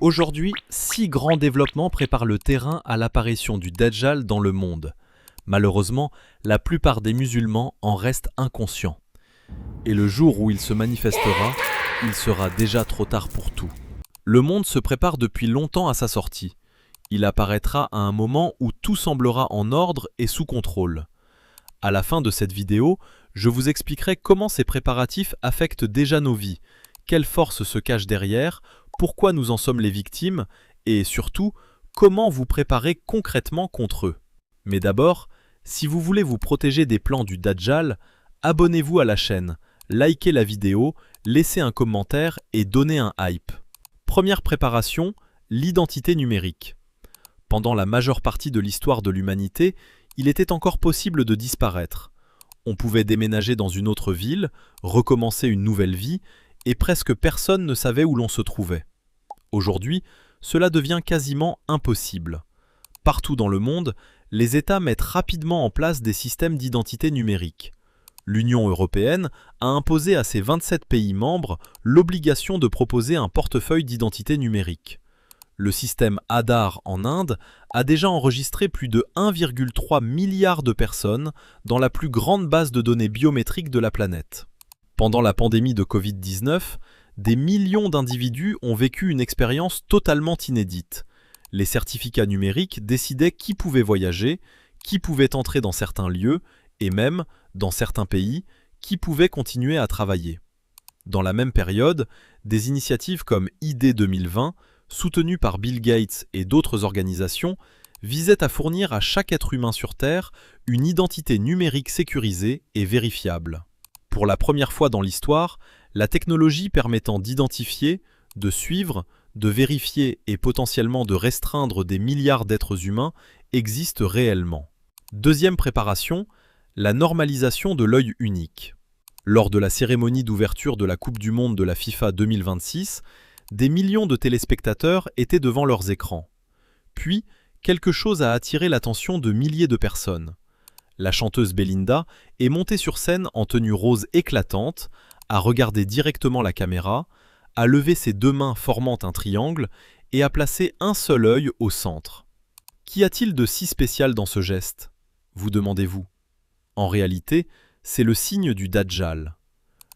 Aujourd'hui, 6 grands développements préparent le terrain à l'apparition du Dajjal dans le monde. Malheureusement, la plupart des musulmans en restent inconscients. Et le jour où il se manifestera, il sera déjà trop tard pour tout. Le monde se prépare depuis longtemps à sa sortie. Il apparaîtra à un moment où tout semblera en ordre et sous contrôle. À la fin de cette vidéo, je vous expliquerai comment ces préparatifs affectent déjà nos vies, quelles forces se cachent derrière, pourquoi nous en sommes les victimes, et surtout, comment vous préparer concrètement contre eux. Mais d'abord, si vous voulez vous protéger des plans du Dajjal, abonnez-vous à la chaîne, likez la vidéo, laissez un commentaire et donnez un hype. Première préparation, l'identité numérique. Pendant la majeure partie de l'histoire de l'humanité, il était encore possible de disparaître. On pouvait déménager dans une autre ville, recommencer une nouvelle vie, et presque personne ne savait où l'on se trouvait. Aujourd'hui, cela devient quasiment impossible. Partout dans le monde, les États mettent rapidement en place des systèmes d'identité numérique. L'Union européenne a imposé à ses 27 pays membres l'obligation de proposer un portefeuille d'identité numérique. Le système Aadhaar en Inde a déjà enregistré plus de 1,3 milliard de personnes dans la plus grande base de données biométriques de la planète. Pendant la pandémie de Covid-19, des millions d'individus ont vécu une expérience totalement inédite. Les certificats numériques décidaient qui pouvait voyager, qui pouvait entrer dans certains lieux et même, dans certains pays, qui pouvait continuer à travailler. Dans la même période, des initiatives comme ID 2020, soutenues par Bill Gates et d'autres organisations, visaient à fournir à chaque être humain sur Terre une identité numérique sécurisée et vérifiable. Pour la première fois dans l'histoire, la technologie permettant d'identifier, de suivre, de vérifier et potentiellement de restreindre des milliards d'êtres humains existe réellement. Deuxième préparation, la normalisation de l'œil unique. Lors de la cérémonie d'ouverture de la Coupe du Monde de la FIFA 2026, des millions de téléspectateurs étaient devant leurs écrans. Puis, quelque chose a attiré l'attention de milliers de personnes. La chanteuse Belinda est montée sur scène en tenue rose éclatante, a regardé directement la caméra, a levé ses deux mains formant un triangle et a placé un seul œil au centre. Qu'y a-t-il de si spécial dans ce geste ? Vous demandez-vous. En réalité, c'est le signe du Dajjal.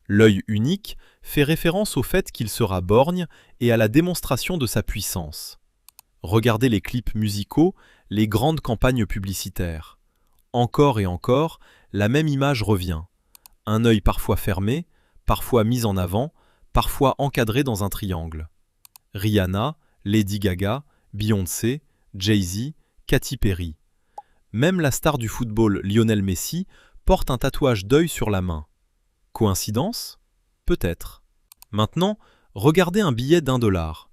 L'œil unique fait référence au fait qu'il sera borgne et à la démonstration de sa puissance. Regardez les clips musicaux, les grandes campagnes publicitaires. Encore et encore, la même image revient. Un œil parfois fermé, parfois mis en avant, parfois encadré dans un triangle. Rihanna, Lady Gaga, Beyoncé, Jay-Z, Katy Perry. Même la star du football Lionel Messi porte un tatouage d'œil sur la main. Coïncidence ? Peut-être. Maintenant, regardez un billet d'1 $.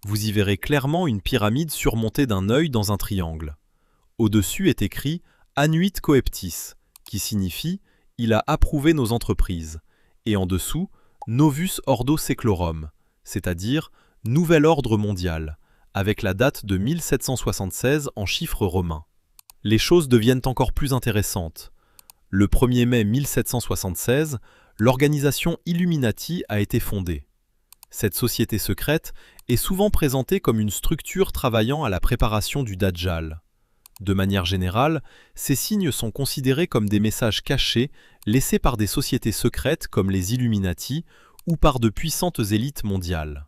Vous y verrez clairement une pyramide surmontée d'un œil dans un triangle. Au-dessus est écrit Annuit Coeptis, qui signifie « Il a approuvé nos entreprises », et en dessous « Novus Ordo Seclorum », c'est-à-dire « Nouvel ordre mondial », avec la date de 1776 en chiffres romains. Les choses deviennent encore plus intéressantes. Le 1er mai 1776, l'organisation Illuminati a été fondée. Cette société secrète est souvent présentée comme une structure travaillant à la préparation du Dajjal. De manière générale, ces signes sont considérés comme des messages cachés laissés par des sociétés secrètes comme les Illuminati ou par de puissantes élites mondiales.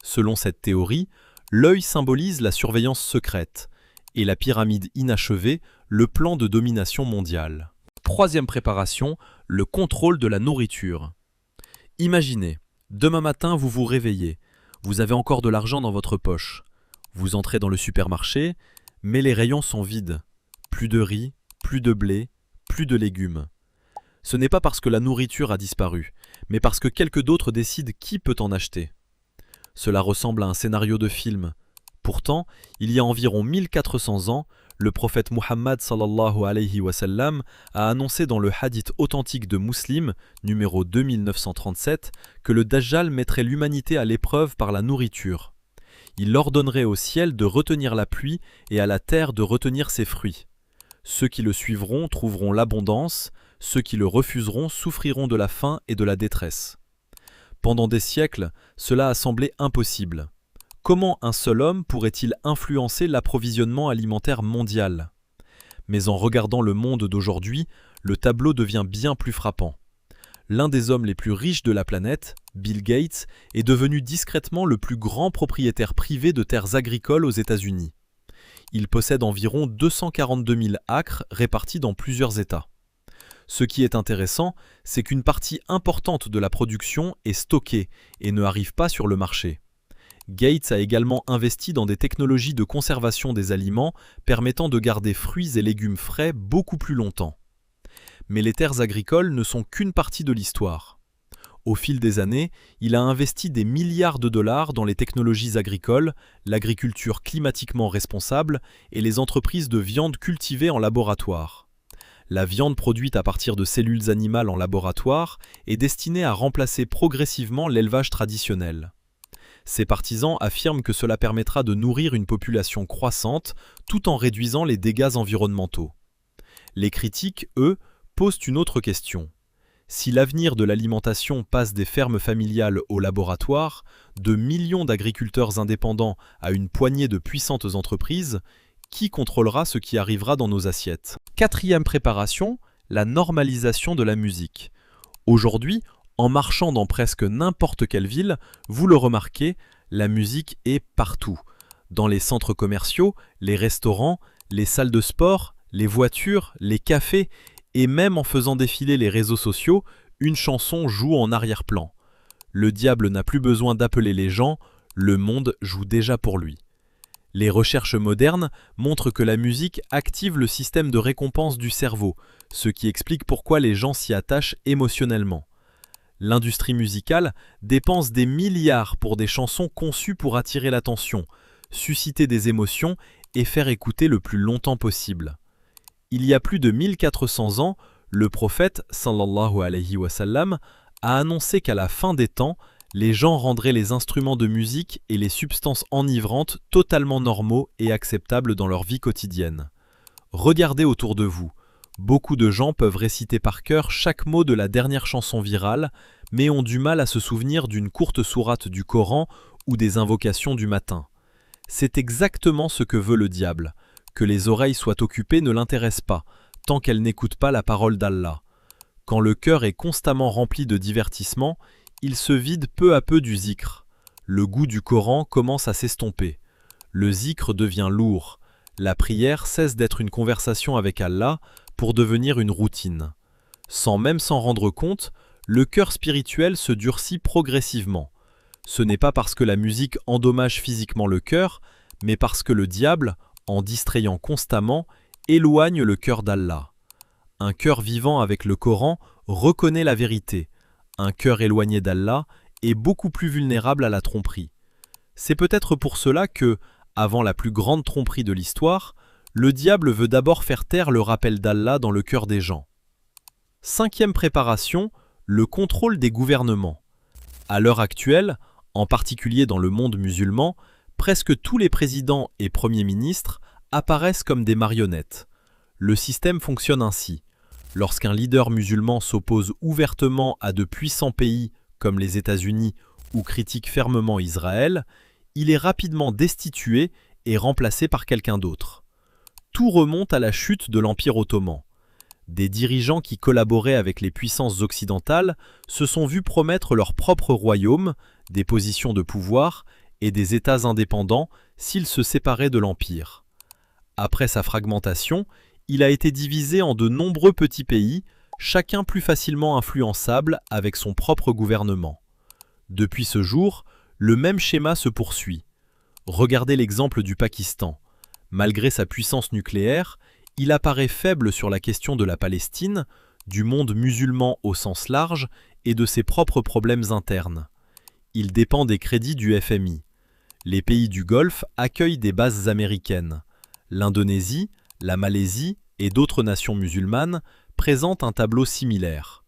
Selon cette théorie, l'œil symbolise la surveillance secrète et la pyramide inachevée, le plan de domination mondiale. Troisième préparation, le contrôle de la nourriture. Imaginez, demain matin vous vous réveillez, vous avez encore de l'argent dans votre poche. Vous entrez dans le supermarché, mais les rayons sont vides. Plus de riz, plus de blé, plus de légumes. Ce n'est pas parce que la nourriture a disparu, mais parce que quelqu'un d'autre décide qui peut en acheter. Cela ressemble à un scénario de film. Pourtant, il y a environ 1400 ans, le prophète Muhammad sallallahu alayhi wa sallam a annoncé dans le hadith authentique de Muslim, numéro 2937, que le Dajjal mettrait l'humanité à l'épreuve par la nourriture. Il ordonnerait au ciel de retenir la pluie et à la terre de retenir ses fruits. Ceux qui le suivront trouveront l'abondance, ceux qui le refuseront souffriront de la faim et de la détresse. Pendant des siècles, cela a semblé impossible. Comment un seul homme pourrait-il influencer l'approvisionnement alimentaire mondial? Mais en regardant le monde d'aujourd'hui, le tableau devient bien plus frappant. L'un des hommes les plus riches de la planète, Bill Gates, est devenu discrètement le plus grand propriétaire privé de terres agricoles aux États-Unis. Il possède environ 242 000 acres répartis dans plusieurs États. Ce qui est intéressant, c'est qu'une partie importante de la production est stockée et ne arrive pas sur le marché. Gates a également investi dans des technologies de conservation des aliments permettant de garder fruits et légumes frais beaucoup plus longtemps. Mais les terres agricoles ne sont qu'une partie de l'histoire. Au fil des années, il a investi des milliards de dollars dans les technologies agricoles, l'agriculture climatiquement responsable et les entreprises de viande cultivée en laboratoire. La viande produite à partir de cellules animales en laboratoire est destinée à remplacer progressivement l'élevage traditionnel. Ses partisans affirment que cela permettra de nourrir une population croissante tout en réduisant les dégâts environnementaux. Les critiques, eux, posent une autre question. Si l'avenir de l'alimentation passe des fermes familiales au laboratoire, de millions d'agriculteurs indépendants à une poignée de puissantes entreprises, qui contrôlera ce qui arrivera dans nos assiettes? Quatrième préparation, la normalisation de la musique. Aujourd'hui, en marchant dans presque n'importe quelle ville, vous le remarquez, la musique est partout. Dans les centres commerciaux, les restaurants, les salles de sport, les voitures, les cafés, et même en faisant défiler les réseaux sociaux, une chanson joue en arrière-plan. Le diable n'a plus besoin d'appeler les gens, le monde joue déjà pour lui. Les recherches modernes montrent que la musique active le système de récompense du cerveau, ce qui explique pourquoi les gens s'y attachent émotionnellement. L'industrie musicale dépense des milliards pour des chansons conçues pour attirer l'attention, susciter des émotions et faire écouter le plus longtemps possible. Il y a plus de 1400 ans, le prophète sallallahu alayhi wa sallam a annoncé qu'à la fin des temps, les gens rendraient les instruments de musique et les substances enivrantes totalement normaux et acceptables dans leur vie quotidienne. Regardez autour de vous. Beaucoup de gens peuvent réciter par cœur chaque mot de la dernière chanson virale, mais ont du mal à se souvenir d'une courte sourate du Coran ou des invocations du matin. C'est exactement ce que veut le diable. Que les oreilles soient occupées ne l'intéresse pas, tant qu'elles n'écoutent pas la parole d'Allah. Quand le cœur est constamment rempli de divertissement, il se vide peu à peu du zikr. Le goût du Coran commence à s'estomper. Le zikr devient lourd. La prière cesse d'être une conversation avec Allah pour devenir une routine. Sans même s'en rendre compte, le cœur spirituel se durcit progressivement. Ce n'est pas parce que la musique endommage physiquement le cœur, mais parce que le diable, en distrayant constamment, éloigne le cœur d'Allah. Un cœur vivant avec le Coran reconnaît la vérité. Un cœur éloigné d'Allah est beaucoup plus vulnérable à la tromperie. C'est peut-être pour cela que, avant la plus grande tromperie de l'histoire, le diable veut d'abord faire taire le rappel d'Allah dans le cœur des gens. Cinquième préparation, le contrôle des gouvernements. À l'heure actuelle, en particulier dans le monde musulman, presque tous les présidents et premiers ministres apparaissent comme des marionnettes. Le système fonctionne ainsi. Lorsqu'un leader musulman s'oppose ouvertement à de puissants pays comme les États-Unis ou critique fermement Israël, il est rapidement destitué et remplacé par quelqu'un d'autre. Tout remonte à la chute de l'Empire ottoman. Des dirigeants qui collaboraient avec les puissances occidentales se sont vus promettre leur propre royaume, des positions de pouvoir et des États indépendants s'ils se séparaient de l'Empire. Après sa fragmentation, il a été divisé en de nombreux petits pays, chacun plus facilement influençable avec son propre gouvernement. Depuis ce jour, le même schéma se poursuit. Regardez l'exemple du Pakistan. Malgré sa puissance nucléaire, il apparaît faible sur la question de la Palestine, du monde musulman au sens large et de ses propres problèmes internes. Il dépend des crédits du FMI. Les pays du Golfe accueillent des bases américaines. L'Indonésie, la Malaisie et d'autres nations musulmanes présentent un tableau similaire.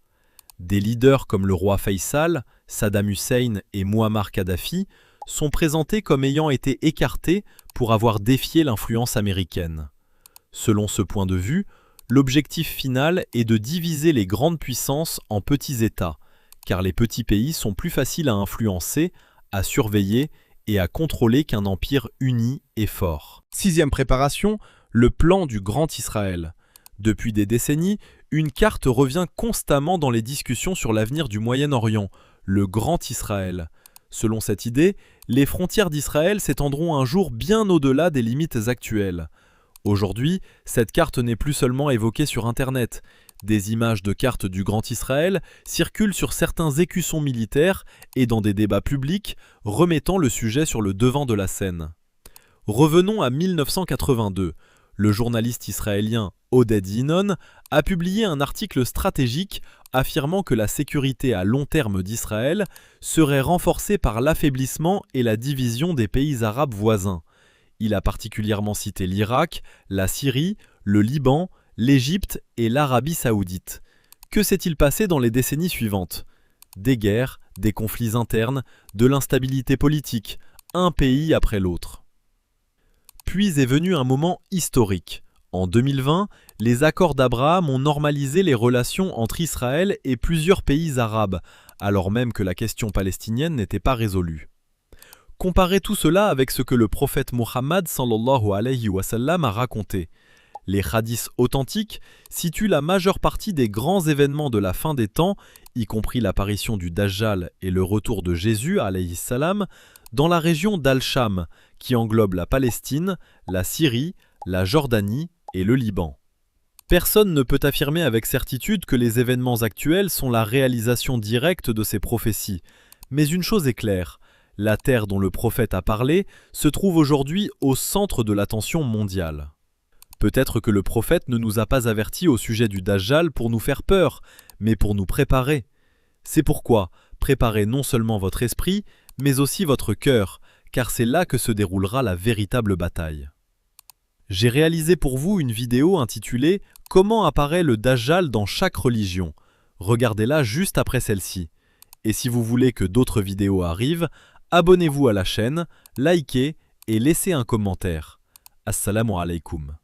Des leaders comme le roi Faisal, Saddam Hussein et Muammar Kadhafi sont présentés comme ayant été écartés pour avoir défié l'influence américaine. Selon ce point de vue, l'objectif final est de diviser les grandes puissances en petits États, car les petits pays sont plus faciles à influencer, à surveiller et à contrôler qu'un empire uni et fort. Sixième préparation, le plan du Grand Israël. Depuis des décennies, une carte revient constamment dans les discussions sur l'avenir du Moyen-Orient, le Grand Israël. Selon cette idée, les frontières d'Israël s'étendront un jour bien au-delà des limites actuelles. Aujourd'hui, cette carte n'est plus seulement évoquée sur Internet. Des images de cartes du Grand Israël circulent sur certains écussons militaires et dans des débats publics, remettant le sujet sur le devant de la scène. Revenons à 1982. Le journaliste israélien Oded Yinon a publié un article stratégique affirmant que la sécurité à long terme d'Israël serait renforcée par l'affaiblissement et la division des pays arabes voisins. Il a particulièrement cité l'Irak, la Syrie, le Liban, l'Égypte et l'Arabie saoudite. Que s'est-il passé dans les décennies suivantes? Des guerres, des conflits internes, de l'instabilité politique, un pays après l'autre. Puis est venu un moment historique. En 2020, les accords d'Abraham ont normalisé les relations entre Israël et plusieurs pays arabes, alors même que la question palestinienne n'était pas résolue. Comparez tout cela avec ce que le prophète Muhammad sallallahu alayhi wa sallam a raconté. Les hadiths authentiques situent la majeure partie des grands événements de la fin des temps, y compris l'apparition du Dajjal et le retour de Jésus alayhi salam, dans la région d'Al-Sham, qui englobe la Palestine, la Syrie, la Jordanie et le Liban. Personne ne peut affirmer avec certitude que les événements actuels sont la réalisation directe de ces prophéties, mais une chose est claire, la terre dont le prophète a parlé se trouve aujourd'hui au centre de l'attention mondiale. Peut-être que le prophète ne nous a pas avertis au sujet du Dajjal pour nous faire peur, mais pour nous préparer. C'est pourquoi préparez non seulement votre esprit, mais aussi votre cœur, car c'est là que se déroulera la véritable bataille. J'ai réalisé pour vous une vidéo intitulée « Comment apparaît le Dajjal dans chaque religion ?» Regardez-la juste après celle-ci. Et si vous voulez que d'autres vidéos arrivent, abonnez-vous à la chaîne, likez et laissez un commentaire. Assalamu alaikum.